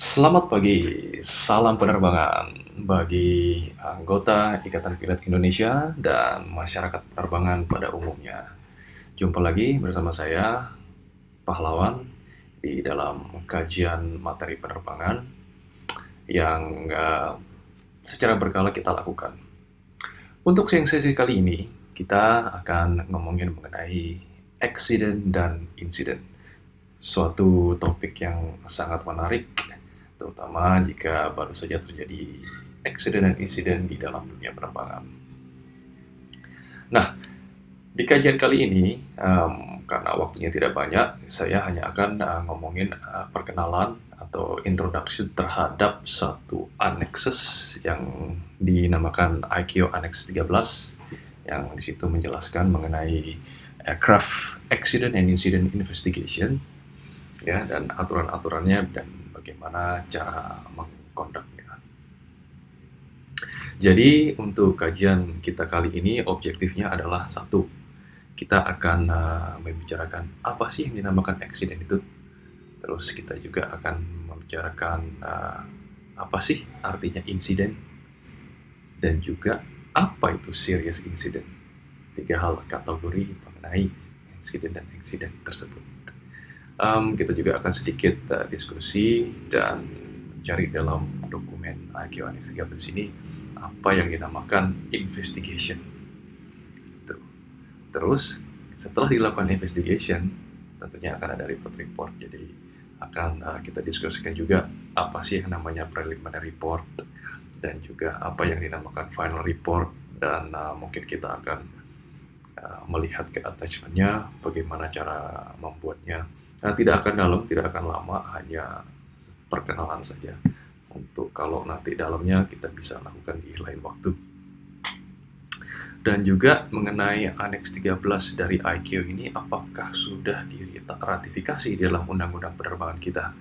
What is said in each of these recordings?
Selamat pagi, salam penerbangan bagi anggota Ikatan Pilot Indonesia dan masyarakat penerbangan pada umumnya. Jumpa lagi bersama saya, Pahlawan, di dalam kajian materi penerbangan yang secara berkala kita lakukan. Untuk yang sesi kali ini, kita akan ngomongin mengenai accident dan insiden. Suatu topik yang sangat menarik, terutama jika baru saja terjadi accident dan insiden di dalam dunia penerbangan. Nah, di kajian kali ini, karena waktunya tidak banyak, saya hanya akan ngomongin perkenalan atau introduksi terhadap satu annexes yang dinamakan ICAO Annex 13, yang di situ menjelaskan mengenai aircraft accident and incident investigation, ya, dan aturan-aturannya dan bagaimana cara mengkonduknya. Jadi untuk kajian kita kali ini objektifnya adalah satu, kita akan membicarakan apa sih yang dinamakan accident itu. Terus kita juga akan membicarakan apa sih artinya insiden, dan juga apa itu serious incident. 3 hal kategori mengenai insiden dan accident tersebut. Kita juga akan sedikit diskusi dan mencari dalam dokumen ICAO Annex 13 ini apa yang dinamakan investigation. Terus setelah dilakukan investigation, tentunya akan ada report-report. Jadi akan kita diskusikan juga apa sih yang namanya preliminary report dan juga apa yang dinamakan final report, dan mungkin kita akan melihat ke attachment-nya, bagaimana cara membuatnya. Tidak akan dalam, tidak akan lama, hanya perkenalan saja. Untuk kalau nanti dalamnya kita bisa lakukan di lain waktu. Dan juga mengenai Annex 13 dari ICAO ini, apakah sudah diratifikasi di dalam Undang-Undang Penerbangan kita.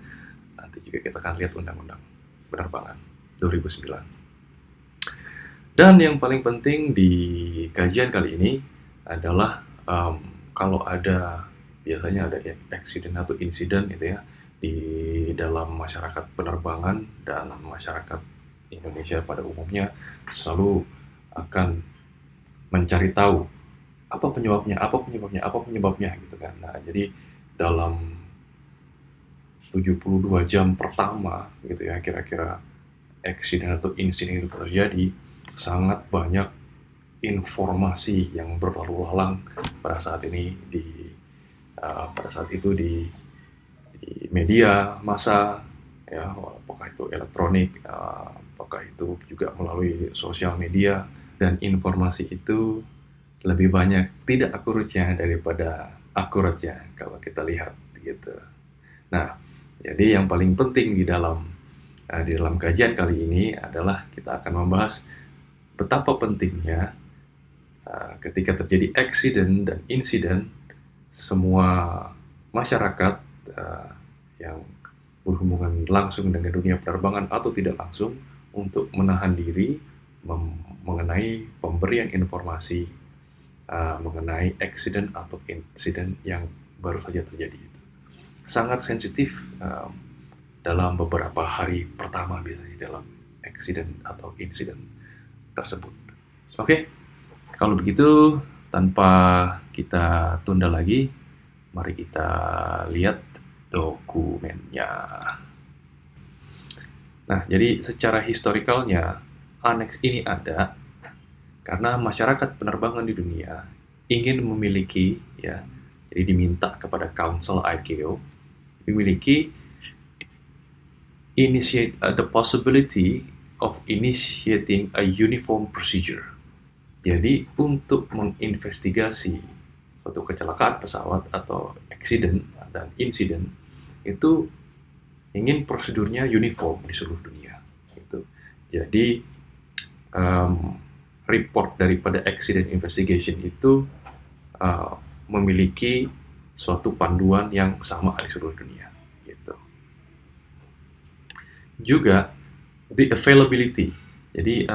Nanti juga kita akan lihat Undang-Undang Penerbangan 2009. Dan yang paling penting di kajian kali ini adalah kalau ada, biasanya ada accident atau insiden gitu ya, di dalam masyarakat penerbangan dan masyarakat Indonesia pada umumnya selalu akan mencari tahu apa penyebabnya gitu kan. Nah, jadi dalam 72 jam pertama gitu ya, kira-kira accident atau insiden itu terjadi, sangat banyak informasi yang berlalu lalang pada saat ini pada saat itu di media massa, ya, apakah itu elektronik, apakah itu juga melalui sosial media, dan informasi itu lebih banyak tidak akuratnya daripada akuratnya kalau kita lihat gitu. Nah, jadi yang paling penting di dalam kajian kali ini adalah kita akan membahas betapa pentingnya ketika terjadi accident dan insiden, semua masyarakat yang berhubungan langsung dengan dunia penerbangan atau tidak langsung untuk menahan diri mengenai pemberian informasi mengenai accident atau insiden yang baru saja terjadi. Sangat sensitif dalam beberapa hari pertama biasanya dalam accident atau insiden tersebut. Oke, kalau begitu tanpa kita tunda lagi, mari kita lihat dokumennya. Nah, jadi secara historikalnya Annex ini ada karena masyarakat penerbangan di dunia ingin memiliki, ya, jadi diminta kepada Council ICAO memiliki the possibility of initiating a uniform procedure. Jadi untuk menginvestigasi suatu kecelakaan pesawat atau accident dan insiden itu ingin prosedurnya uniform di seluruh dunia. Gitu. Jadi report daripada accident investigation itu memiliki suatu panduan yang sama di seluruh dunia. Gitu. Juga the availability. Jadi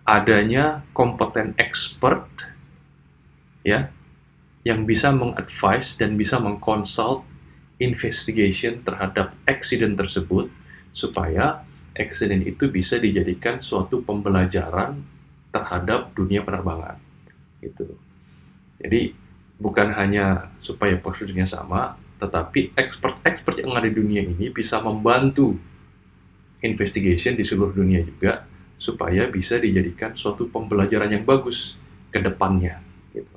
adanya kompeten expert, ya, yang bisa mengadvise dan bisa mengkonsult investigation terhadap accident tersebut supaya accident itu bisa dijadikan suatu pembelajaran terhadap dunia penerbangan gitu. Jadi bukan hanya supaya prosedurnya sama, tetapi expert-expert yang ada di dunia ini bisa membantu investigation di seluruh dunia juga supaya bisa dijadikan suatu pembelajaran yang bagus ke depannya gitu.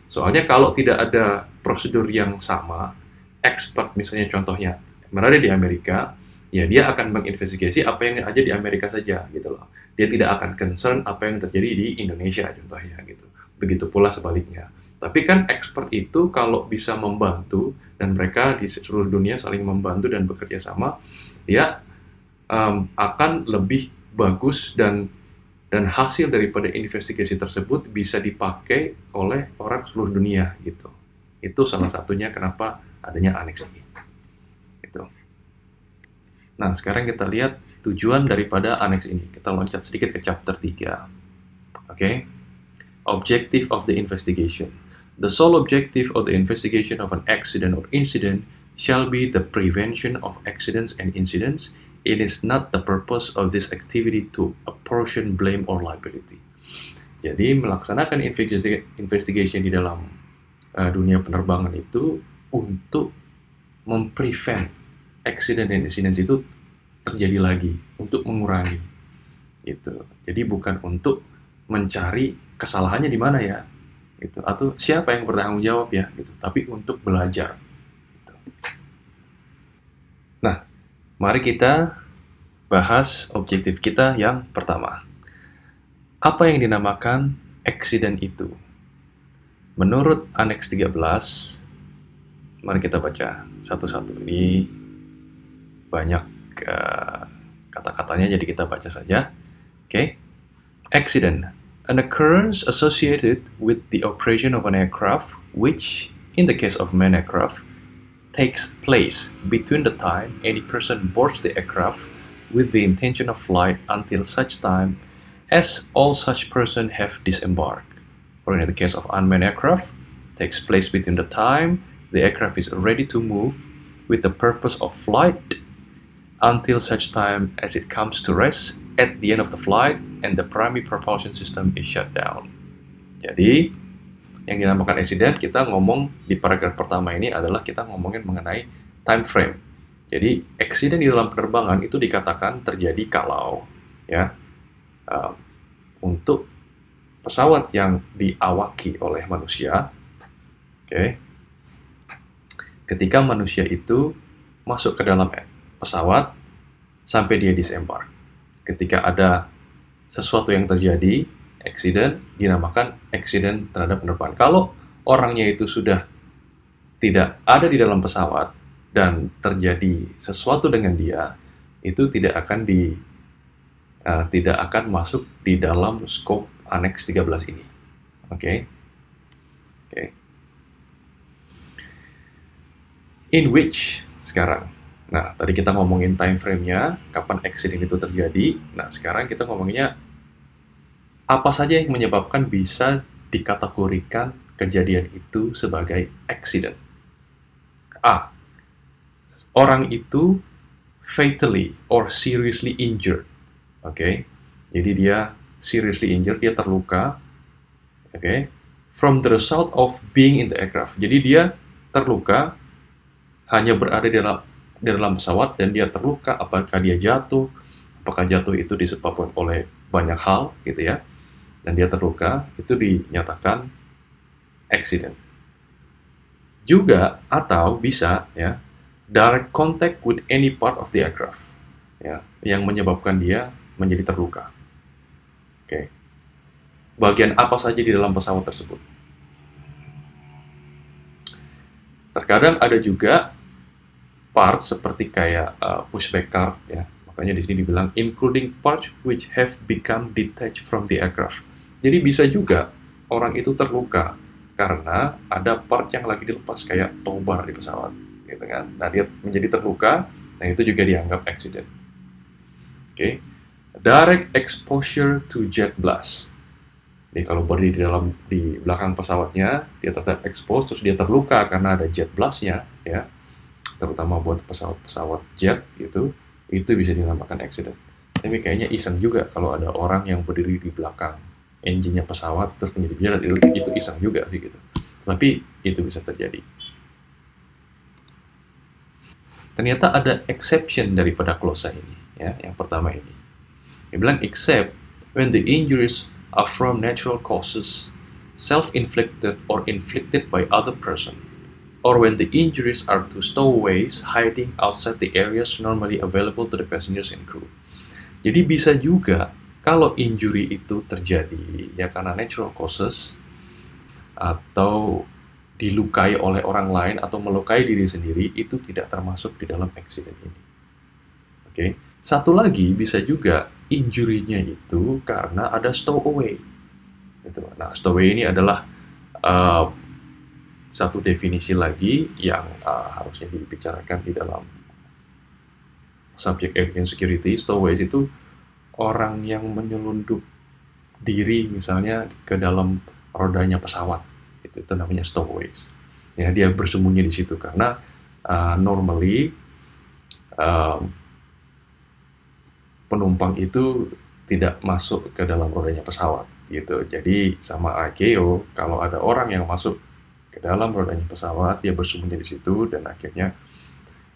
Soalnya kalau tidak ada prosedur yang sama, expert misalnya contohnya berada di Amerika, ya dia akan menginvestigasi apa yang ada di Amerika saja gitu loh. Dia tidak akan concern apa yang terjadi di Indonesia contohnya gitu. Begitu pula sebaliknya. Tapi kan expert itu kalau bisa membantu dan mereka di seluruh dunia saling membantu dan bekerja sama, dia akan lebih bagus dan hasil daripada investigasi tersebut bisa dipakai oleh orang seluruh dunia gitu. Itu salah satunya kenapa adanya aneks ini. Gitu. Nah, sekarang kita lihat tujuan daripada aneks ini. Kita loncat sedikit ke chapter 3. Oke. Objective of the investigation. The sole objective of the investigation of an accident or incident shall be the prevention of accidents and incidents. It is not the purpose of this activity to apportion blame or liability. Jadi melaksanakan investigation di dalam dunia penerbangan itu untuk memprevent accident dan incidents itu terjadi lagi, untuk mengurangi gitu. Jadi bukan untuk mencari kesalahannya di mana ya, gitu, atau siapa yang bertanggung jawab ya, gitu. Tapi untuk belajar. Gitu. Nah, mari kita bahas objektif kita yang pertama. Apa yang dinamakan accident itu? Menurut Aneks 13, mari kita baca satu-satu. Ini banyak kata-katanya, jadi kita baca saja. Oke. Accident. An occurrence associated with the operation of an aircraft, which, in the case of manned aircraft, takes place between the time any person boards the aircraft with the intention of flight until such time as all such person have disembarked. Or in the case of unmanned aircraft, takes place between the time the aircraft is ready to move with the purpose of flight until such time as it comes to rest at the end of the flight and the primary propulsion system is shut down. Jadi, yang dinamakan accident, kita ngomong di paragraf pertama ini adalah kita ngomongin mengenai time frame. Jadi, accident di dalam penerbangan itu dikatakan terjadi kalau ya untuk pesawat yang diawaki oleh manusia, ketika manusia itu masuk ke dalam pesawat sampai dia disembar. Ketika ada sesuatu yang terjadi, accident, dinamakan accident terhadap penerbangan. Kalau orangnya itu sudah tidak ada di dalam pesawat dan terjadi sesuatu dengan dia, itu tidak akan masuk di dalam scope Aneks 13 ini. Oke. In which sekarang. Nah, tadi kita ngomongin time frame-nya, kapan accident itu terjadi. Nah, sekarang kita ngomonginnya apa saja yang menyebabkan bisa dikategorikan kejadian itu sebagai accident. A. Orang itu fatally or seriously injured. Jadi dia seriously injured, dia terluka. From the result of being in the aircraft. Jadi dia terluka hanya berada di dalam pesawat dan dia terluka, apakah dia jatuh, apakah jatuh itu disebabkan oleh banyak hal gitu ya, dan dia terluka, itu dinyatakan accident. Juga atau bisa ya direct contact with any part of the aircraft ya, yang menyebabkan dia menjadi terluka. Bagian apa saja di dalam pesawat tersebut. Terkadang ada juga part seperti kayak pushback car ya. Makanya di sini dibilang including parts which have become detached from the aircraft. Jadi bisa juga orang itu terluka karena ada part yang lagi dilepas kayak tow bar di pesawat gitu kan. Nah, dia menjadi terluka, nah itu juga dianggap accident. Direct exposure to jet blast. Jadi kalau berdiri di belakang pesawatnya, dia terhadap expose, terus dia terluka karena ada jet blast-nya, ya. terutama buat pesawat-pesawat jet gitu, itu bisa dinamakan accident. Tapi kayaknya iseng juga kalau ada orang yang berdiri di belakang engine-nya pesawat terus menjadi pilot, itu iseng juga sih gitu. Tapi itu bisa terjadi. Ternyata ada exception daripada clause ini, ya, yang pertama ini. Dia bilang except when the injuries are from natural causes, self-inflicted or inflicted by other person, or when the injuries are to stowaways hiding outside the areas normally available to the passengers and crew. Jadi bisa juga kalau injury itu terjadi ya karena natural causes atau dilukai oleh orang lain atau melukai diri sendiri, itu tidak termasuk di dalam accident ini. Oke. Satu lagi bisa juga injury-nya itu karena ada stowaway. Gitu. Nah, stowaway ini adalah uh, satu definisi lagi yang harusnya dibicarakan di dalam subject aviation security. Stowaways itu orang yang menyelundup diri misalnya ke dalam rodanya pesawat. Itu namanya stowaways. Ya, dia bersembunyi di situ karena normally penumpang itu tidak masuk ke dalam rodanya pesawat gitu. Jadi sama ICAO, kalau ada orang yang masuk ke dalam rodanya pesawat, dia bersembunyi di situ dan akhirnya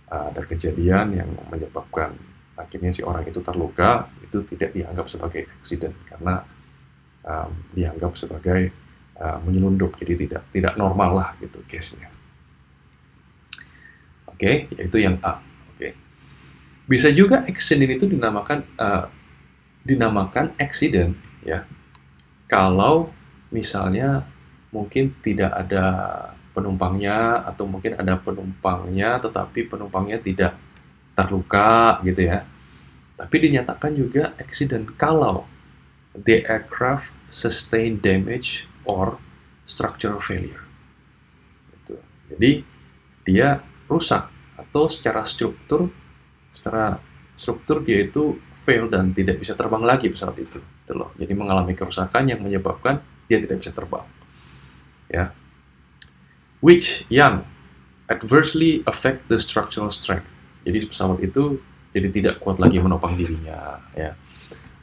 ada kejadian yang menyebabkan akhirnya si orang itu terluka, itu tidak dianggap sebagai accident karena dianggap sebagai menyelundup, jadi tidak normal lah gitu case-nya. Oke, yaitu yang A. Oke. Bisa juga accident itu dinamakan accident ya kalau misalnya mungkin tidak ada penumpangnya atau mungkin ada penumpangnya tetapi penumpangnya tidak terluka gitu ya. Tapi dinyatakan juga accident kalau the aircraft sustain damage or structural failure. Gitu. Jadi dia rusak atau secara struktur dia itu fail dan tidak bisa terbang lagi pesawat itu. Gitu loh. Jadi mengalami kerusakan yang menyebabkan dia tidak bisa terbang. Ya. Which yang adversely affect the structural strength. Jadi pesawat itu jadi tidak kuat lagi menopang dirinya, ya.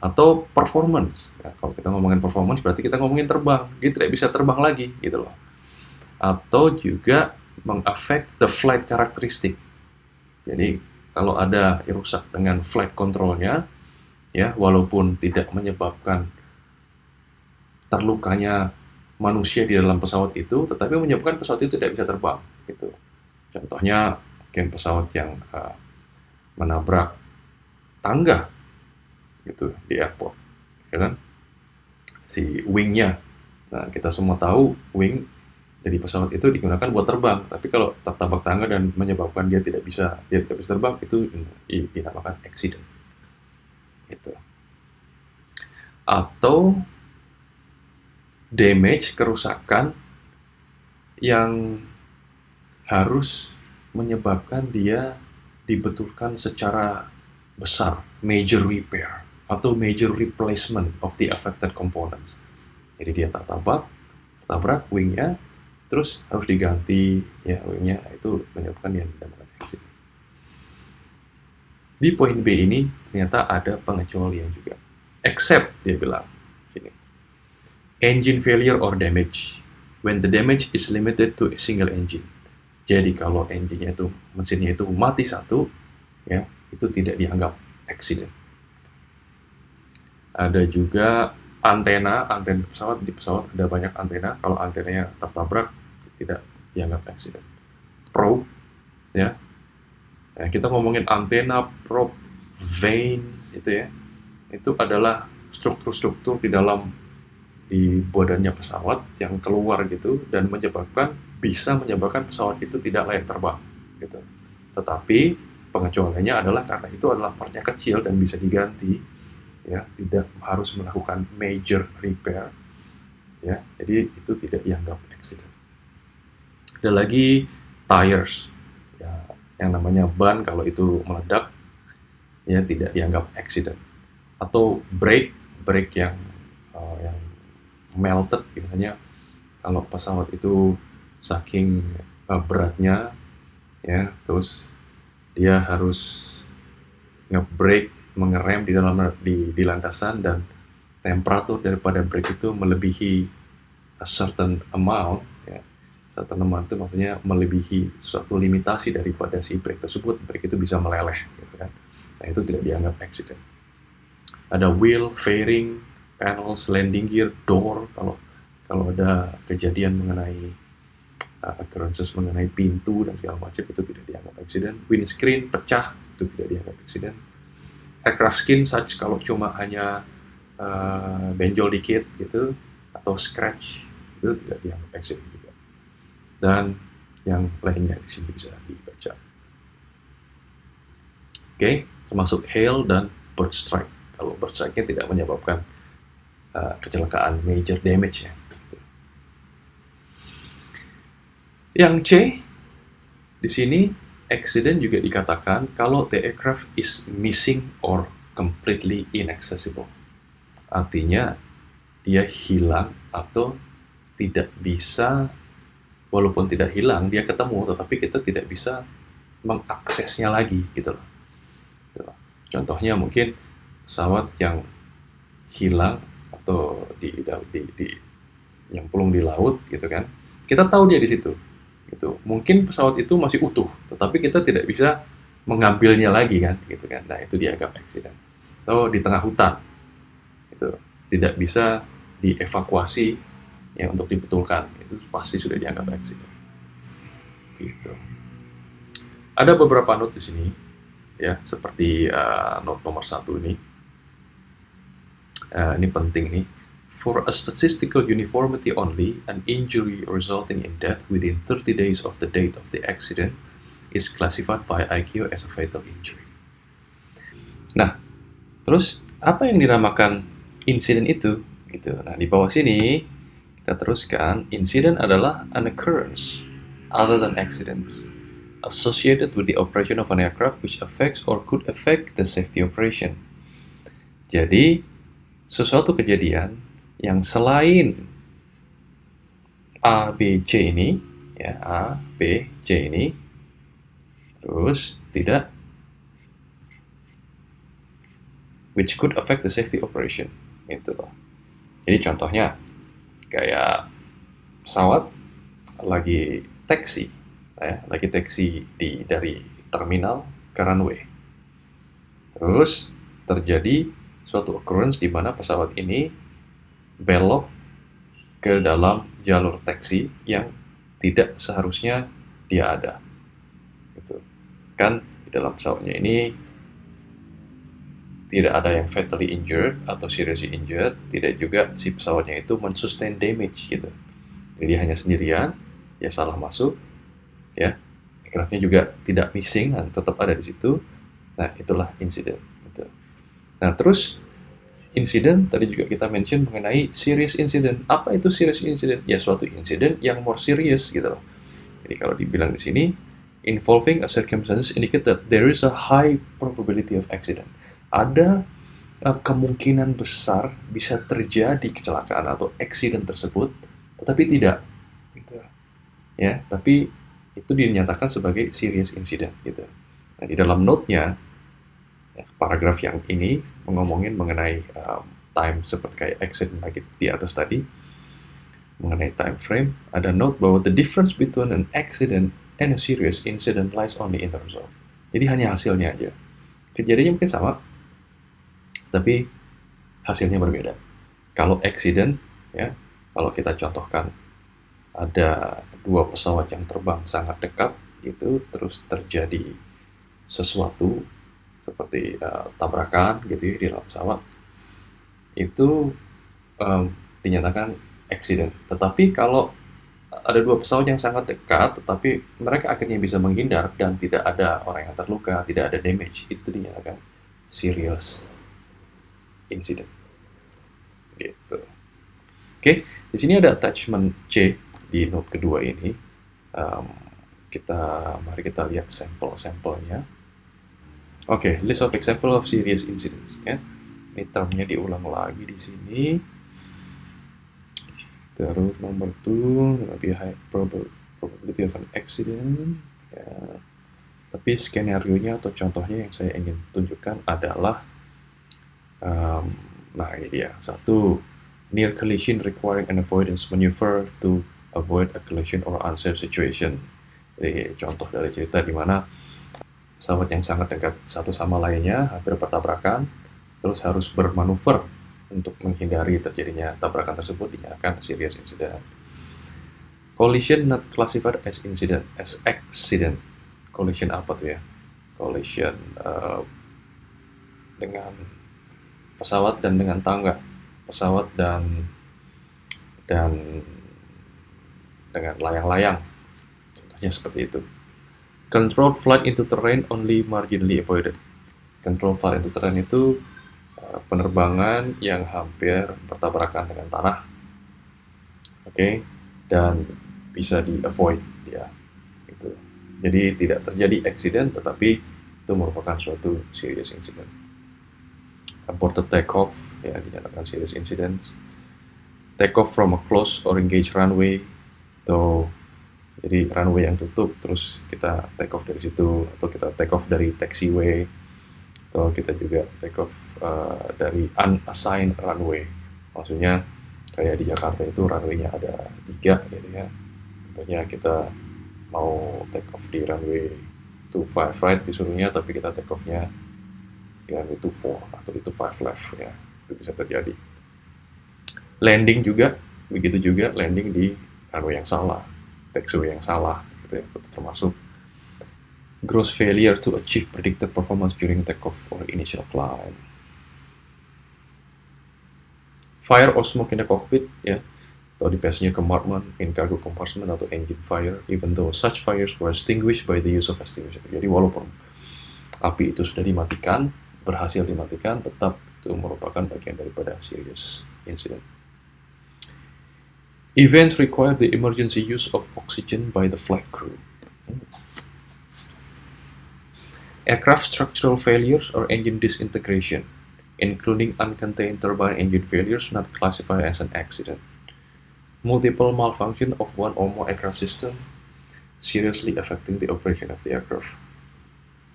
Atau performance. Ya, kalau kita ngomongin performance berarti kita ngomongin terbang. Dia tidak bisa terbang lagi, gitu loh. Atau juga mengaffect the flight characteristic. Jadi kalau ada rusak dengan flight controlnya, ya walaupun tidak menyebabkan terlukanya manusia di dalam pesawat itu, tetapi menyebabkan pesawat itu tidak bisa terbang. Gitu. Contohnya mungkin pesawat yang menabrak tangga gitu di airport, ya kan? Si wingnya. Nah, kita semua tahu wing dari pesawat itu digunakan buat terbang, tapi kalau tertabrak tangga dan menyebabkan dia tidak bisa terbang, itu dinamakan accident. Gitu. Atau damage, kerusakan yang harus menyebabkan dia dibetulkan secara besar, major repair atau major replacement of the affected components. Jadi dia tertabrak wingnya, terus harus diganti ya wingnya, itu menyebabkan dia mendapatkan accident. Di poin B ini ternyata ada pengecualian juga. Except dia bilang sini, engine failure or damage when the damage is limited to a single engine. Jadi kalau mesinnya itu mati satu, ya itu tidak dianggap accident. Ada juga antena pesawat, di pesawat ada banyak antena, kalau antenanya tertabrak tidak dianggap accident. Probe, ya. Nah, kita ngomongin antena, probe, vane, itu ya, itu adalah struktur-struktur di badannya pesawat yang keluar gitu dan bisa menyebabkan pesawat itu tidak layak terbang gitu. Tetapi pengecualiannya adalah karena itu adalah partnya kecil dan bisa diganti, ya, tidak harus melakukan major repair, ya, jadi itu tidak dianggap accident. Ada lagi tires, ya, yang namanya ban kalau itu meledak, ya tidak dianggap accident. Atau brake yang melted, biasanya kalau pesawat itu saking beratnya ya, terus dia harus nge-brake, mengerem di landasan, dan temperatur daripada brake itu melebihi a certain amount, ya. Certain amount itu maksudnya melebihi suatu limitasi daripada si brake tersebut, brake itu bisa meleleh, gitu kan. Nah, itu tidak dianggap accident. Ada wheel, fairing, panels, landing gear, door. Kalau ada kejadian mengenai occurrences mengenai pintu dan segala macam, itu tidak dianggap accident. Windscreen pecah, itu tidak dianggap accident. Aircraft skin such, kalau cuma hanya benjol dikit gitu atau scratch, itu tidak dianggap accident juga. Dan yang lainnya di sini bisa dibaca. Oke, termasuk hail dan bird strike. Kalau bird strike-nya tidak menyebabkan kecelakaan major damage, ya. Yang C di sini, accident juga dikatakan kalau the aircraft is missing or completely inaccessible. Artinya dia hilang atau tidak bisa, walaupun tidak hilang, dia ketemu, tetapi kita tidak bisa mengaksesnya lagi, gitu loh. Contohnya mungkin pesawat yang hilang atau nyemplung di laut, gitu kan. Kita tahu dia di situ. Gitu. Mungkin pesawat itu masih utuh, tetapi kita tidak bisa mengambilnya lagi kan, gitu kan. Nah, itu dianggap accident. Atau di tengah hutan, itu tidak bisa dievakuasi, ya, untuk dibetulkan, itu pasti sudah dianggap accident. Gitu. Ada beberapa note di sini, ya, seperti note nomor 1 ini. Ini penting nih. For a statistical uniformity only, an injury resulting in death within 30 days of the date of the accident is classified by ICAO as a fatal injury. Nah, terus apa yang dinamakan insiden itu? Gitu. Nah, di bawah sini kita teruskan, insiden adalah an occurrence other than accidents associated with the operation of an aircraft which affects or could affect the safety operation. Jadi, sesuatu kejadian yang selain A, B, C ini, ya, A, B, C ini, terus tidak, which could affect the safety operation, gitu loh. Jadi contohnya, kayak pesawat lagi taksi, ya, dari terminal ke runway. Terus terjadi suatu occurrence di mana pesawat ini belok ke dalam jalur taksi yang tidak seharusnya dia ada. Gitu. Kan di dalam pesawatnya ini tidak ada yang fatally injured atau seriously injured, tidak juga si pesawatnya itu men-sustain damage, gitu. Jadi dia hanya sendirian, ya salah masuk, ya. Aircraft-nya juga tidak missing, dan tetap ada di situ. Nah, itulah insiden. Gitu. Nah, terus insiden, tadi juga kita mention mengenai serious incident. Apa itu serious incident? Ya, suatu insiden yang more serious, gitu loh. Jadi kalau dibilang di sini, involving a circumstances indicate that there is a high probability of accident. Ada kemungkinan besar bisa terjadi kecelakaan atau accident tersebut, tetapi tidak, gitu. Ya, tapi itu dinyatakan sebagai serious incident, gitu. Nah, di dalam note-nya, paragraf yang ini ngomongin mengenai time, seperti kayak accident lagi di atas tadi, mengenai time frame, ada note bahwa the difference between an accident and a serious incident lies only in the result. Jadi hanya hasilnya aja. Kejadiannya mungkin sama, tapi hasilnya berbeda. Kalau accident, ya, kalau kita contohkan ada dua pesawat yang terbang sangat dekat, gitu, terus terjadi sesuatu seperti tabrakan, gitu ya, di dalam pesawat, itu dinyatakan accident. Tetapi kalau ada dua pesawat yang sangat dekat, tetapi mereka akhirnya bisa menghindar dan tidak ada orang yang terluka, tidak ada damage, itu dinyatakan serious incident. Gitu. Oke, di sini ada attachment C di note kedua ini. Mari kita lihat sampel-sampelnya. Oke, list of example of serious incidents. Ya, ini termnya diulang lagi di sini. Terus number 2, lebih high probability of an accident. Ya, tapi skenario-nya atau contohnya yang saya ingin tunjukkan adalah, nah ini dia, satu, near collision requiring an avoidance maneuver to avoid a collision or unsafe situation. Jadi contoh dari cerita di mana pesawat yang sangat dekat satu sama lainnya hampir bertabrakan, terus harus bermanuver untuk menghindari terjadinya tabrakan tersebut dinyatakan serious incident. Collision not classified as incident, as accident. Collision apa tuh ya? Collision dengan pesawat dan dengan tangga, pesawat dan dengan layang-layang, contohnya seperti itu. Controlled flight into terrain only marginally avoided. Controlled flight into terrain itu penerbangan yang hampir bertabrakan dengan tanah, oke, dan bisa di avoid ya, gitu. Jadi tidak terjadi accident, tetapi itu merupakan suatu serious incident. Aborted takeoff ya dinyatakan serious incidents. Takeoff from a closed or engaged runway, atau jadi runway yang tutup terus kita take off dari situ, atau kita take off dari taxiway, atau kita juga take off dari unassigned runway. Maksudnya kayak di Jakarta itu runway-nya ada 3 gitu ya. Contohnya kita mau take off di runway 25 right disuruhnya, tapi kita take off-nya di runway 24 atau di 25 left ya. Itu bisa terjadi. Landing juga begitu juga, landing di runway yang salah, taxiway yang salah gitu ya, itu termasuk. Gross failure to achieve predicted performance during takeoff or initial climb. Fire or smoke in the cockpit ya, atau di passengers compartment, in cargo compartment, atau engine fire, even though such fires were extinguished by the use of extinguisher. Jadi walaupun api itu sudah dimatikan, berhasil dimatikan, tetap itu merupakan bagian daripada serious incident. Events require the emergency use of oxygen by the flight crew. Aircraft structural failures or engine disintegration, including uncontained turbine engine failures, not classified as an accident. Multiple malfunction of one or more aircraft system, seriously affecting the operation of the aircraft.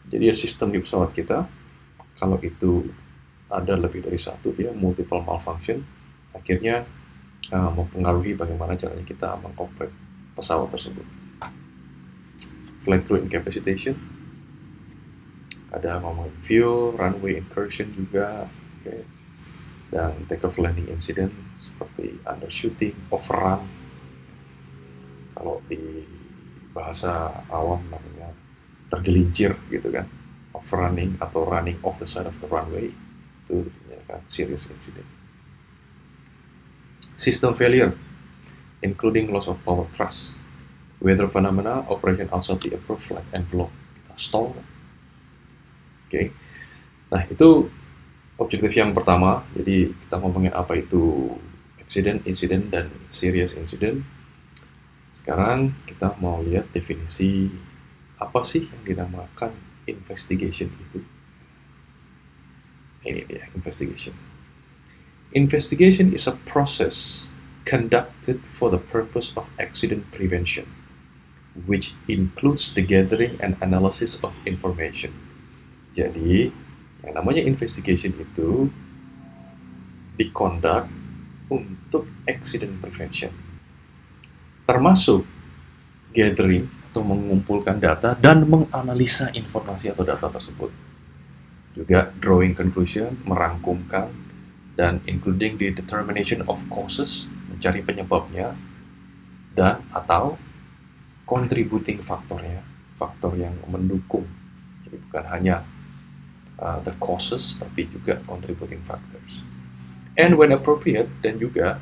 Jadi ya, sistem di pesawat kita, kalau itu ada lebih dari satu, dia multiple malfunction, akhirnya mempengaruhi bagaimana caranya kita mengoperate pesawat tersebut. Flight crew incapacitation, ada ngomongin fuel, runway incursion juga, okay. Dan takeoff landing incident seperti undershooting, overrun. Kalau di bahasa awam namanya tergelincir gitu kan, overrunning atau running off the side of the runway, itu ya kan serious incident. System failure, including loss of power thrust, weather phenomena, operation outside the approved flight envelope, kita stall. Oke. Nah, itu objektif yang pertama. Jadi kita ngomongin apa itu accident, incident, dan serious incident. Sekarang kita mau lihat definisi apa sih yang dinamakan investigation itu. Ini dia, investigation. Investigation is a process conducted for the purpose of accident prevention, which includes the gathering and analysis of information. Jadi, yang namanya investigation itu diconduct untuk accident prevention, termasuk gathering atau mengumpulkan data dan menganalisa informasi atau data tersebut. Juga drawing conclusion, merangkumkan, dan including the determination of causes, mencari penyebabnya, dan atau contributing faktornya, faktor yang mendukung. Jadi bukan hanya the causes, tapi juga contributing factors. And when appropriate, dan juga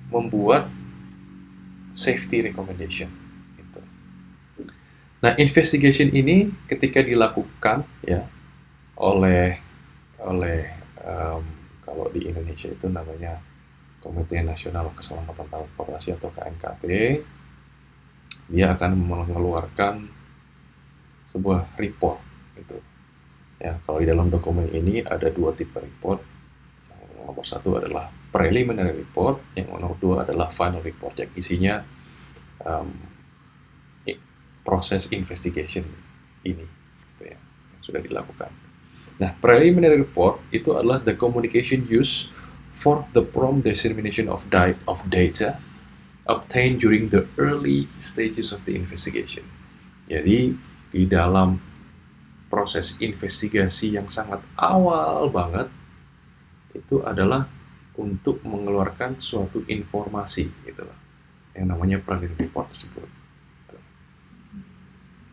membuat safety recommendation. Gitu. Nah, investigation ini ketika dilakukan ya oleh kalau di Indonesia itu namanya Komite Nasional Keselamatan Transportasi atau KNKT, dia akan mengeluarkan sebuah report gitu. Ya, kalau di dalam dokumen ini ada 2 tipe report. Yang nomor 1 adalah preliminary report, yang nomor 2 adalah final report yang isinya proses investigation ini, gitu ya, yang sudah dilakukan. Nah, preliminary report itu adalah the communication used for the prompt dissemination of data obtained during the early stages of the investigation. Jadi, di dalam proses investigasi yang sangat awal banget, itu adalah untuk mengeluarkan suatu informasi, gitu loh, yang namanya preliminary report tersebut.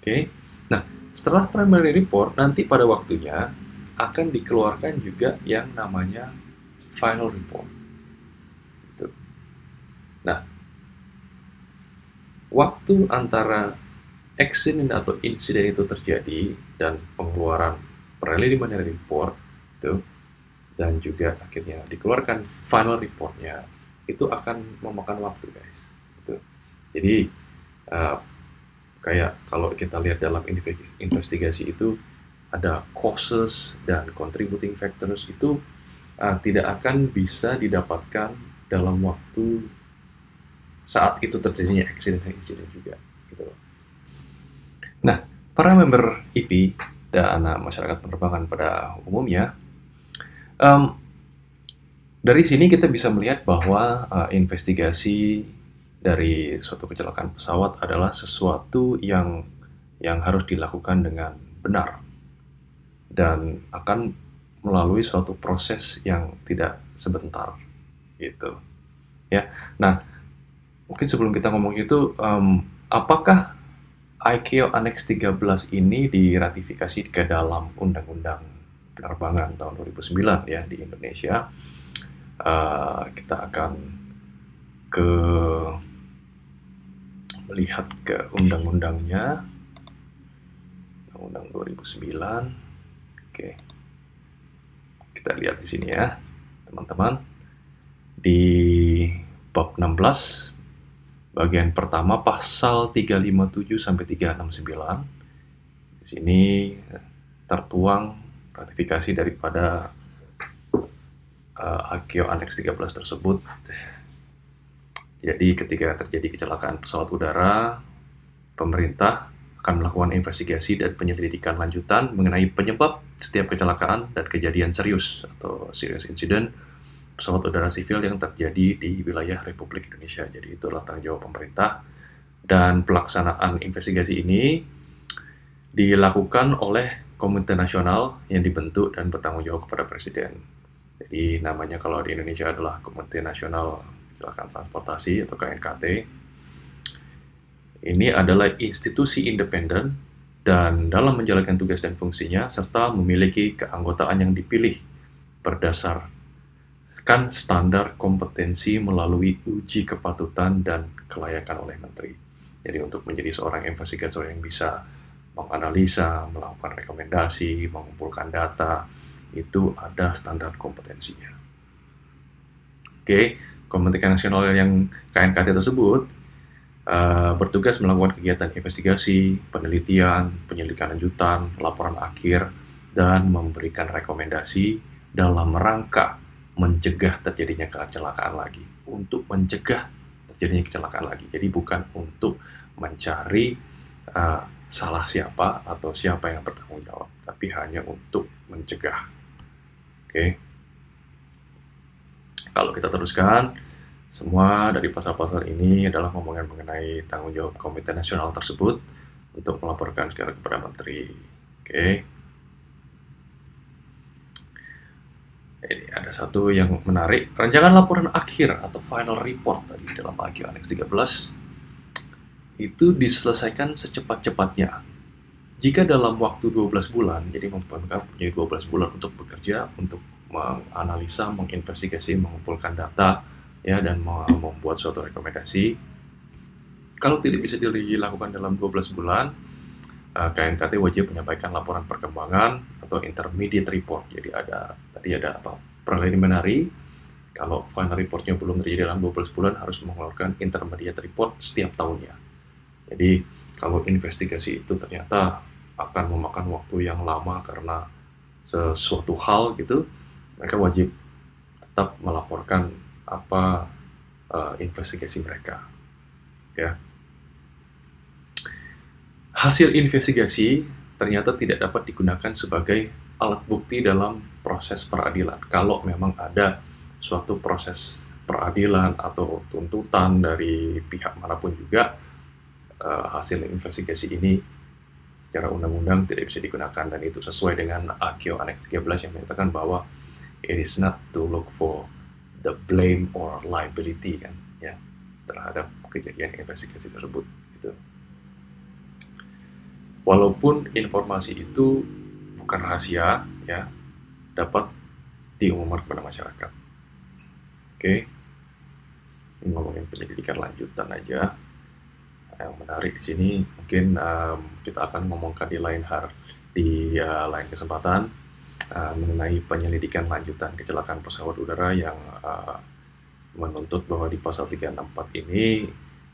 Oke. Nah, setelah primary report, nanti pada waktunya akan dikeluarkan juga yang namanya final report. Gitu. Nah, waktu antara accident atau insiden itu terjadi dan pengeluaran preliminary report itu dan juga akhirnya dikeluarkan final reportnya itu akan memakan waktu, guys. Gitu. Jadi kayak kalau kita lihat dalam investigasi itu ada causes dan contributing factors itu tidak akan bisa didapatkan dalam waktu saat itu terjadinya accident dan insiden juga, gitu. Nah, para member IP dan masyarakat penerbangan pada umumnya, dari sini kita bisa melihat bahwa investigasi dari suatu kecelakaan pesawat adalah sesuatu yang harus dilakukan dengan benar dan akan melalui suatu proses yang tidak sebentar, gitu ya. Nah, mungkin sebelum kita ngomong itu, apakah ICAO Annex 13 ini diratifikasi ke dalam Undang-Undang Penerbangan tahun 2009 ya di Indonesia? Kita akan melihat ke undang-undangnya, Undang 2009. Oke, kita lihat di sini ya, teman-teman. Di bab 16, bagian pertama pasal 357 sampai 369. Di sini tertuang ratifikasi daripada ICAO Annex 13 tersebut. Jadi ketika terjadi kecelakaan pesawat udara, pemerintah akan melakukan investigasi dan penyelidikan lanjutan mengenai penyebab setiap kecelakaan dan kejadian serius atau serious incident pesawat udara sivil yang terjadi di wilayah Republik Indonesia. Jadi itulah tanggung jawab pemerintah, dan pelaksanaan investigasi ini dilakukan oleh Komite Nasional yang dibentuk dan bertanggung jawab kepada Presiden. Jadi namanya kalau di Indonesia adalah Komite Nasional Kecelakaan Transportasi atau KNKT. Ini adalah institusi independen dan dalam menjalankan tugas dan fungsinya serta memiliki keanggotaan yang dipilih berdasarkan standar kompetensi melalui uji kepatutan dan kelayakan oleh Menteri. Jadi untuk menjadi seorang investigator yang bisa menganalisa, melakukan rekomendasi, mengumpulkan data, itu ada standar kompetensinya. Oke, Komite Nasional yang KNKT tersebut bertugas melakukan kegiatan investigasi, penelitian, penyelidikan lanjutan, laporan akhir, dan memberikan rekomendasi dalam rangka mencegah terjadinya kecelakaan lagi. Untuk mencegah terjadinya kecelakaan lagi. Jadi bukan untuk mencari salah siapa atau siapa yang bertanggung jawab, tapi hanya untuk mencegah. Oke. Kalau kita teruskan, semua dari pasal-pasal ini adalah ngomongin mengenai tanggung jawab Komite Nasional tersebut untuk melaporkan segala kepada Menteri. Oke. Ini ada satu yang menarik, rancangan laporan akhir atau final report tadi dalam ICAO Annex 13 itu diselesaikan secepat-cepatnya. Jika dalam waktu 12 bulan, jadi pemerintah punya 12 bulan untuk bekerja, untuk menganalisa, menginvestigasi, mengumpulkan data, ya, dan membuat suatu rekomendasi. Kalau tidak bisa dilakukan dalam 12 bulan, KNKT wajib menyampaikan laporan perkembangan atau intermediate report. Jadi tadi ada preliminary, kalau final reportnya belum terjadi dalam 12 bulan harus mengeluarkan intermediate report setiap tahunnya. Jadi kalau investigasi itu ternyata akan memakan waktu yang lama karena sesuatu hal gitu, mereka wajib tetap melaporkan apa investigasi mereka, ya. Hasil investigasi ternyata tidak dapat digunakan sebagai alat bukti dalam proses peradilan. Kalau memang ada suatu proses peradilan atau tuntutan dari pihak manapun juga, hasil investigasi ini secara undang-undang tidak bisa digunakan, dan itu sesuai dengan AKIO Annex 13 yang menyatakan bahwa it is not to look for the blame or liability kan, ya, terhadap kejadian investigasi tersebut gitu. Walaupun informasi itu bukan rahasia, ya, dapat diumumkan kepada masyarakat. Oke, ngomongin penyelidikan lanjutan aja. Yang menarik di sini mungkin kita akan ngomongkan di lain lain kesempatan mengenai penyelidikan lanjutan kecelakaan pesawat udara yang menuntut bahwa di pasal 364 ini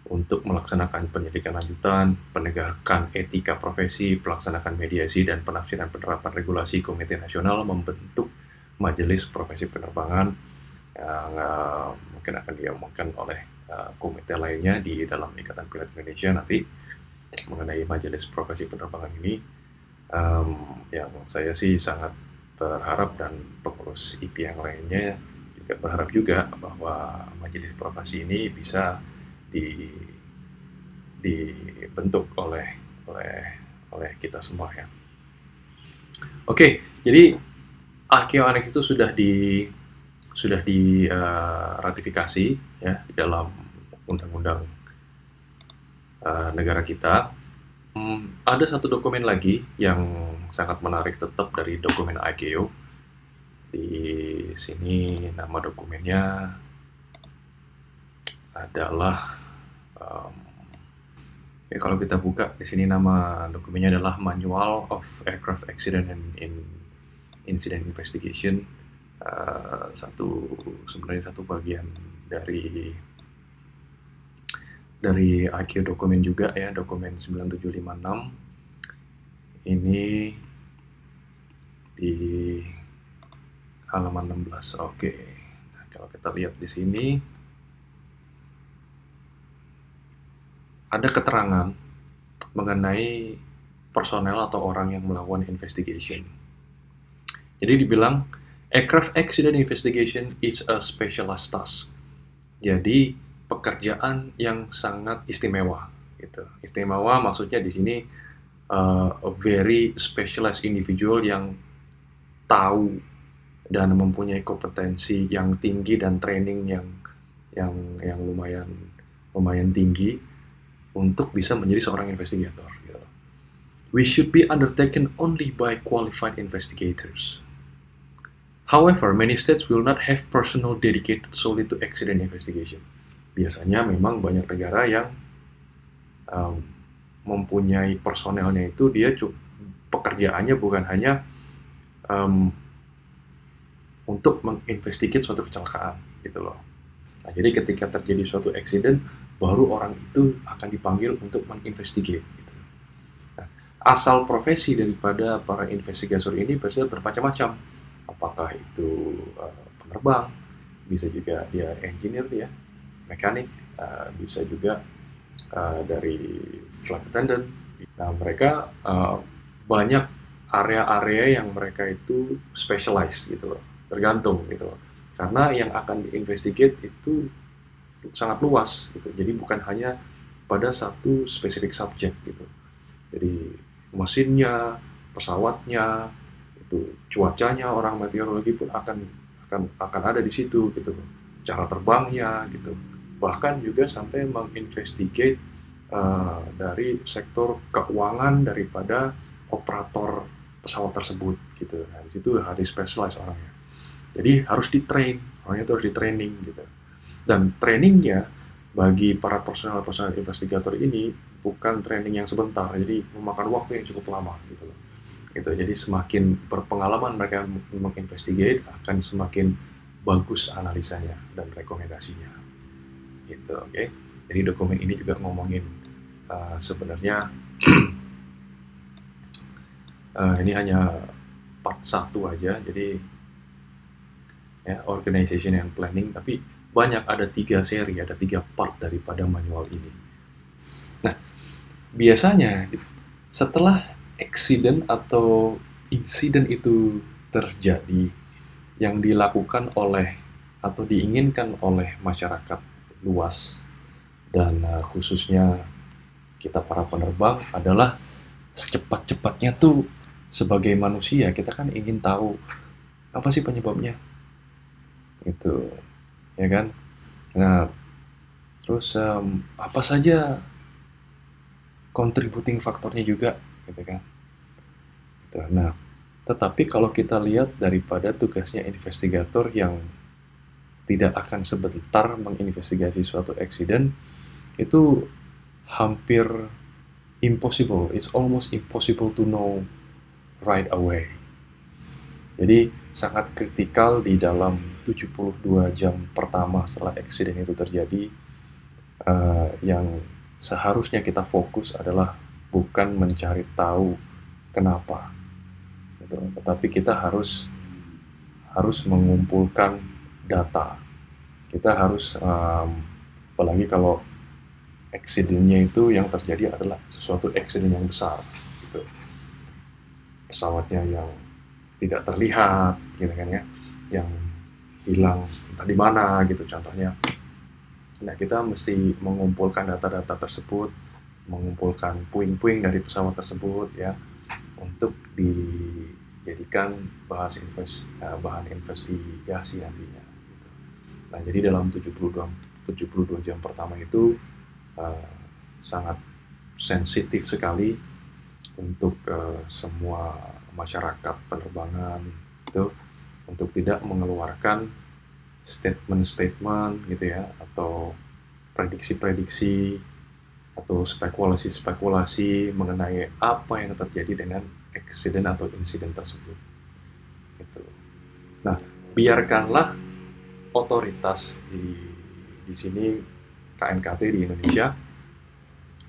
untuk melaksanakan penyelidikan lanjutan, penegakan etika profesi, pelaksanakan mediasi, dan penafsiran penerapan regulasi, Komite Nasional membentuk Majelis Profesi Penerbangan yang mungkin akan diomongkan oleh komite lainnya di dalam Ikatan Pilot Indonesia nanti mengenai Majelis Profesi Penerbangan ini. Yang saya sih sangat berharap, dan pengurus IP yang lainnya juga berharap juga bahwa Majelis Profesi ini bisa dibentuk oleh kita semua ya. Oke, jadi AKIO Annex itu sudah diratifikasi ya di dalam undang-undang negara kita. Ada satu dokumen lagi yang sangat menarik tetap dari dokumen AKIO. Di sini nama dokumennya adalah kalau kita buka di sini, nama dokumennya adalah Manual of Aircraft Accident and Incident Investigation. Sebenarnya satu bagian dari AKIO dokumen juga ya, dokumen 9756 ini di halaman 16. Oke. Nah, kalau kita lihat di sini ada keterangan mengenai personel atau orang yang melakukan investigation. Jadi dibilang aircraft accident investigation is a specialized task. Jadi pekerjaan yang sangat istimewa gitu. Istimewa maksudnya di sini a very specialized individual yang tahu dan mempunyai kompetensi yang tinggi dan training yang lumayan tinggi untuk bisa menjadi seorang investigator. Gitu. We should be undertaken only by qualified investigators. However, many states will not have personnel dedicated solely to accident investigation. Biasanya memang banyak negara yang mempunyai personelnya itu dia pekerjaannya bukan hanya untuk menginvestigate suatu kecelakaan gitu loh. Nah, jadi ketika terjadi suatu accident, baru orang itu akan dipanggil untuk menginvestigate. Gitu. Nah, asal profesi daripada para investigator ini bisa bermacam-macam. Apakah itu penerbang, bisa juga dia engineer ya, mekanik, bisa juga dari flight attendant. Nah, mereka banyak area-area yang mereka itu specialize gitu loh, tergantung gitu loh. Karena yang akan diinvestigate itu sangat luas gitu. Jadi bukan hanya pada satu spesifik subjek gitu. Jadi mesinnya, pesawatnya, itu cuacanya, orang meteorologi pun akan ada di situ gitu. Cara terbangnya gitu. Bahkan juga sampai menginvestigate dari sektor keuangan daripada operator pesawat tersebut gitu. Nah, di situ harus specialize orangnya. Jadi harus orangnya itu harus di training gitu. Dan trainingnya bagi para personal investigator ini bukan training yang sebentar, jadi memakan waktu yang cukup lama gitu loh. Gitu. Jadi semakin berpengalaman mereka menginvestigate, akan semakin bagus analisanya dan rekomendasinya. Gitu, oke. Jadi dokumen ini juga ngomongin sebenarnya ini hanya part 1 aja, jadi ya, organization and planning, tapi banyak, ada 3 seri, ada 3 part daripada manual ini. Nah, biasanya Setelah accident atau insiden itu terjadi, yang dilakukan oleh atau diinginkan oleh masyarakat luas dan khususnya kita para penerbang adalah secepat-cepatnya tuh sebagai manusia kita kan ingin tahu apa sih penyebabnya itu, ya kan? Nah, terus apa saja contributing faktornya juga, gitu kan? Gitu. Nah, tetapi kalau kita lihat daripada tugasnya investigator yang tidak akan sebentar menginvestigasi suatu accident, itu hampir impossible. It's almost impossible to know right away. Jadi sangat kritikal di dalam 72 jam pertama setelah accident itu terjadi, yang seharusnya kita fokus adalah bukan mencari tahu kenapa, gitu. Tetapi kita harus mengumpulkan data. Kita harus, apalagi kalau accident-nya itu yang terjadi adalah sesuatu accident yang besar, gitu. Pesawatnya yang tidak terlihat, gitu kan ya, yang hilang entah di mana gitu contohnya. Nah, kita mesti mengumpulkan data-data tersebut, mengumpulkan puing-puing dari pesawat tersebut ya, untuk dijadikan bahan investigasi nantinya. Gitu. Nah, jadi dalam 72 jam pertama itu sangat sensitif sekali untuk semua masyarakat penerbangan itu untuk tidak mengeluarkan statement-statement gitu ya, atau prediksi-prediksi atau spekulasi-spekulasi mengenai apa yang terjadi dengan accident atau insiden tersebut. Gitu. Nah, biarkanlah otoritas di sini KNKT di Indonesia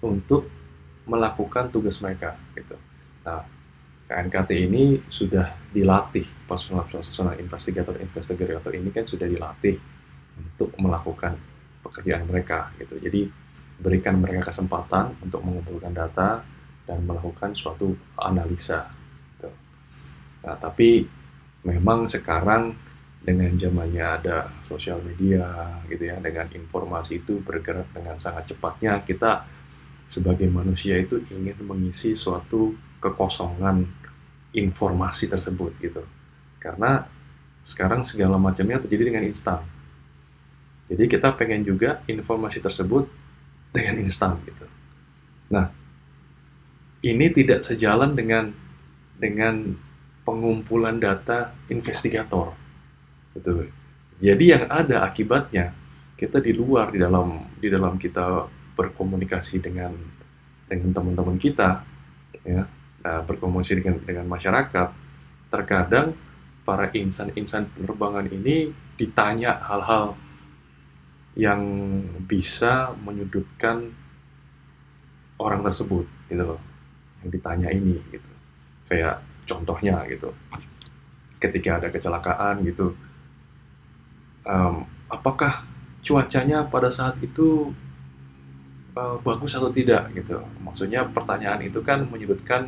untuk melakukan tugas mereka gitu. Nah, KNKT ini sudah dilatih, personal investigator ini kan sudah dilatih untuk melakukan pekerjaan mereka gitu. Jadi berikan mereka kesempatan untuk mengumpulkan data dan melakukan suatu analisa gitu. Nah, tapi memang sekarang dengan zamannya ada sosial media gitu ya, dengan informasi itu bergerak dengan sangat cepatnya, kita sebagai manusia itu ingin mengisi suatu kekosongan informasi tersebut gitu. Karena sekarang segala macamnya terjadi dengan instan. Jadi kita pengen juga informasi tersebut dengan instan gitu. Nah, ini tidak sejalan dengan pengumpulan data investigator gitu. Jadi yang ada akibatnya kita di luar di dalam kita berkomunikasi dengan teman-teman kita ya, berkomunikasi dengan masyarakat, terkadang para insan-insan penerbangan ini ditanya hal-hal yang bisa menyudutkan orang tersebut gitu loh, yang ditanya ini gitu. Kayak contohnya gitu, ketika ada kecelakaan gitu, apakah cuacanya pada saat itu bagus atau tidak gitu. Maksudnya pertanyaan itu kan menyudutkan,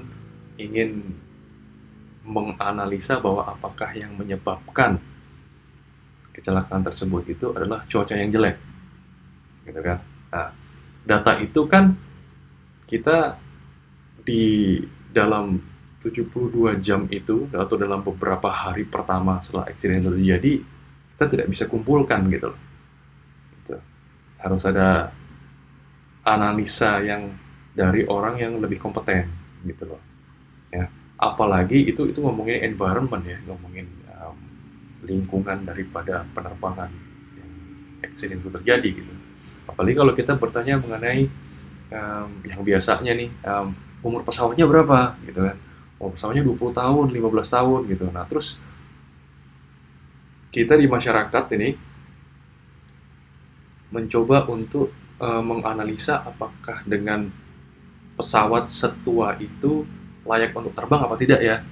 ingin menganalisa bahwa apakah yang menyebabkan kecelakaan tersebut itu adalah cuaca yang jelek gitu kan. Nah, data itu kan kita di dalam 72 jam itu atau dalam beberapa hari pertama setelah accident itu terjadi, kita tidak bisa kumpulkan gitu loh. Gitu. Harus ada analisa yang dari orang yang lebih kompeten gitu loh ya, apalagi itu ngomongin environment ya, ngomongin lingkungan daripada penerbangan yang accident itu terjadi gitu. Apalagi kalau kita bertanya mengenai yang biasanya nih, umur pesawatnya berapa gitu kan, umur pesawatnya 20 tahun 15 tahun gitu. Nah, terus kita di masyarakat ini mencoba untuk menganalisa apakah dengan pesawat setua itu layak untuk terbang apa tidak ya,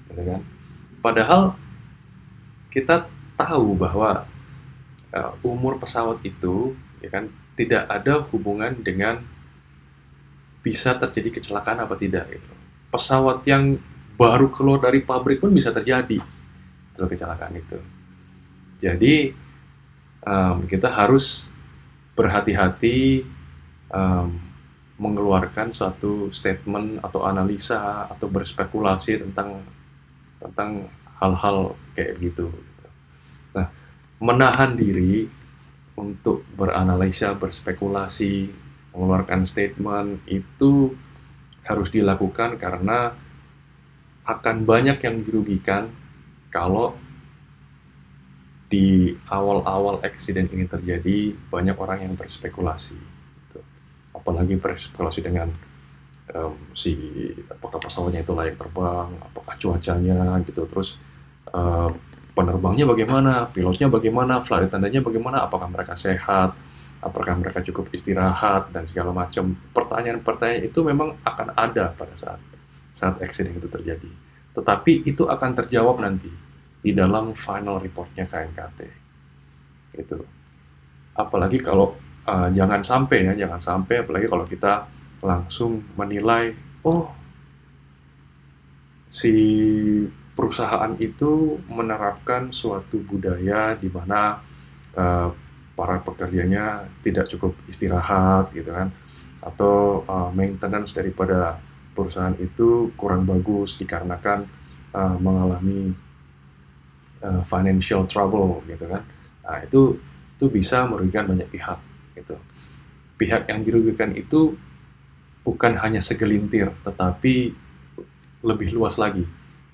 gitu kan. Padahal kita tahu bahwa umur pesawat itu ya kan tidak ada hubungan dengan bisa terjadi kecelakaan apa tidak gitu. pesawat yang baru keluar dari pabrik pun bisa terjadi kalau kecelakaan itu. Jadi kita harus berhati-hati em, mengeluarkan suatu statement atau analisa atau berspekulasi tentang tentang hal-hal kayak gitu. Nah, menahan diri untuk beranalisa, berspekulasi, mengeluarkan statement itu harus dilakukan karena akan banyak yang dirugikan kalau di awal-awal eksiden ini terjadi banyak orang yang berspekulasi. Gitu. Apalagi berspekulasi dengan si apakah pesawatnya itu layak terbang, apakah cuacanya gitu, terus em, penerbangnya bagaimana, pilotnya bagaimana, flight attendant-nya bagaimana, apakah mereka sehat, apakah mereka cukup istirahat dan segala macam. Pertanyaan-pertanyaan itu memang akan ada pada saat saat eksiden itu terjadi. Tetapi itu akan terjawab nanti di dalam final report-nya KNKT. Gitu. Apalagi kalau jangan sampai apalagi kalau kita langsung menilai, oh si perusahaan itu menerapkan suatu budaya di mana eh, para pekerjanya tidak cukup istirahat gitu kan, atau maintenance daripada perusahaan itu kurang bagus dikarenakan mengalami financial trouble gitu kan. Nah, itu bisa merugikan banyak pihak gitu. Pihak yang dirugikan itu bukan hanya segelintir, tetapi lebih luas lagi.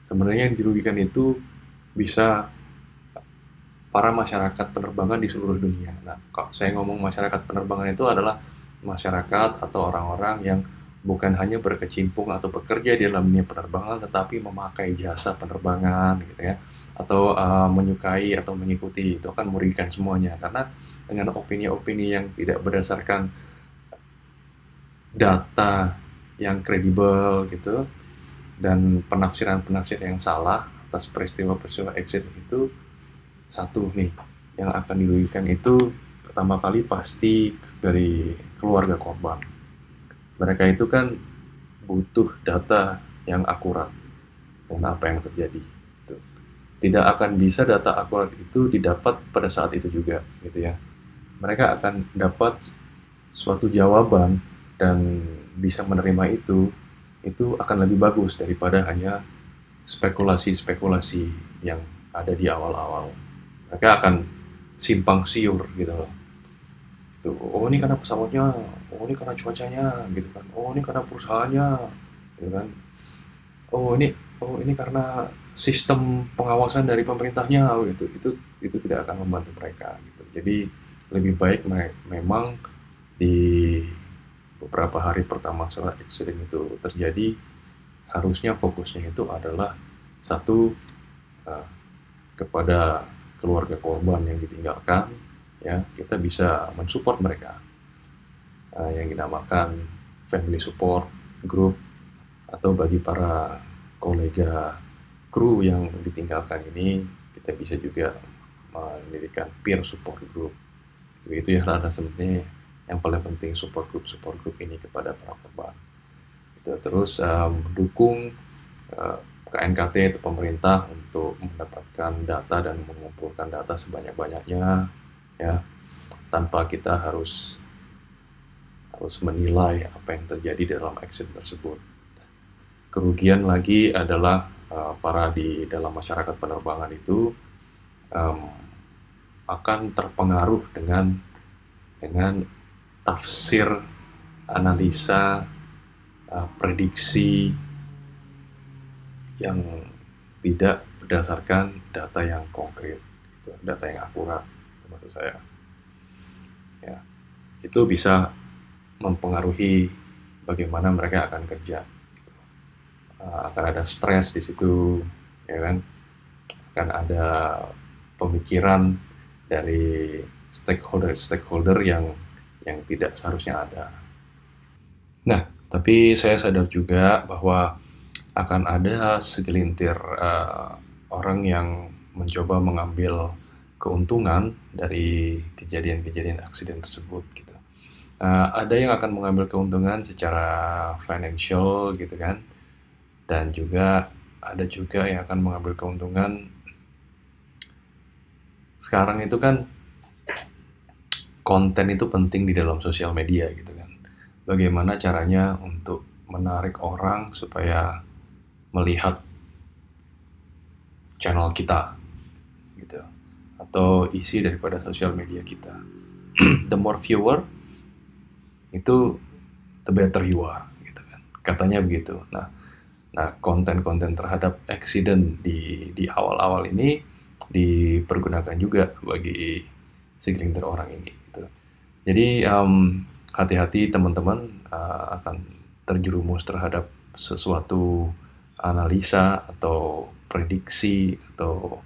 Sebenarnya yang dirugikan itu bisa para masyarakat penerbangan di seluruh dunia. Nah, kalau saya ngomong masyarakat penerbangan itu adalah masyarakat atau orang-orang yang bukan hanya berkecimpung atau bekerja di dalam dunia penerbangan, tetapi memakai jasa penerbangan gitu ya, atau menyukai atau mengikuti, itu akan merugikan semuanya. Karena dengan opini-opini yang tidak berdasarkan data yang kredibel gitu, dan penafsiran-penafsiran yang salah atas peristiwa-peristiwa eksiden itu, satu nih yang akan dirugikan itu pertama kali pasti dari keluarga korban. Mereka itu kan butuh data yang akurat dengan apa yang terjadi. Gitu. Tidak akan bisa data akurat itu didapat pada saat itu juga, gitu ya. Mereka akan dapat suatu jawaban dan bisa menerima itu akan lebih bagus daripada hanya spekulasi-spekulasi yang ada di awal-awal. Mereka akan simpang siur gitu loh. Tuh, oh ini karena pesawatnya, oh ini karena cuacanya gitu kan. Oh ini karena perusahaannya gitu kan. Oh ini karena sistem pengawasan dari pemerintahnya gitu. Itu tidak akan membantu mereka gitu. Jadi lebih baik memang di beberapa hari pertama setelah eksiden itu terjadi, harusnya fokusnya itu adalah satu, eh, kepada keluarga korban yang ditinggalkan, ya kita bisa mensupport mereka, yang dinamakan family support group, atau bagi para kolega kru yang ditinggalkan ini kita bisa juga mendirikan peer support group. Itu ya rada sebenarnya yang paling penting, support group ini kepada para korban. Itu terus mendukung KNKT atau pemerintah untuk mendapatkan data dan mengumpulkan data sebanyak-banyaknya, ya, tanpa kita harus menilai apa yang terjadi dalam action tersebut. Kerugian lagi adalah para di dalam masyarakat penerbangan itu akan terpengaruh dengan tafsir, analisa, prediksi yang tidak berdasarkan data yang konkret, gitu, data yang akurat, itu maksud saya. Ya, itu bisa mempengaruhi bagaimana mereka akan kerja. Gitu. Akan ada stres di situ, ya kan? Akan ada pemikiran dari stakeholder yang tidak seharusnya ada. Nah, tapi saya sadar juga bahwa akan ada segelintir orang yang mencoba mengambil keuntungan dari kejadian-kejadian aksiden tersebut gitu. Ada yang akan mengambil keuntungan secara financial gitu kan, dan juga ada juga yang akan mengambil keuntungan. Sekarang itu kan konten itu penting di dalam sosial media gitu kan. Bagaimana caranya untuk menarik orang supaya melihat channel kita gitu, atau isi daripada sosial media kita. The more viewer itu the better you are gitu kan. Katanya begitu. Nah, konten-konten terhadap accident di awal-awal ini dipergunakan juga bagi segelintir orang ini gitu. Jadi hati-hati teman-teman akan terjerumus terhadap sesuatu analisa atau prediksi atau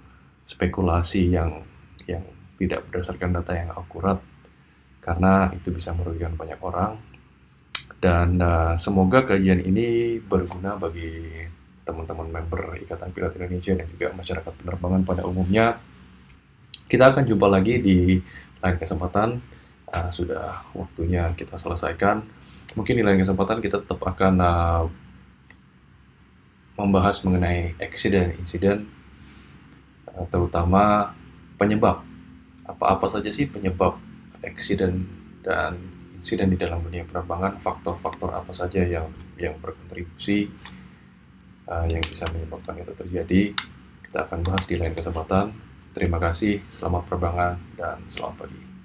spekulasi yang tidak berdasarkan data yang akurat, karena itu bisa merugikan banyak orang. Dan semoga kajian ini berguna bagi teman-teman member Ikatan Pilot Indonesia dan juga masyarakat penerbangan pada umumnya. Kita akan jumpa lagi di lain kesempatan. Sudah waktunya kita selesaikan. Mungkin di lain kesempatan kita tetap akan membahas mengenai insiden, terutama penyebab. Apa-apa saja sih penyebab accident dan insiden di dalam dunia penerbangan, faktor-faktor apa saja yang berkontribusi yang bisa menyebabkan itu terjadi. Kita akan bahas di lain kesempatan. Terima kasih, selamat penerbangan, dan selamat pagi.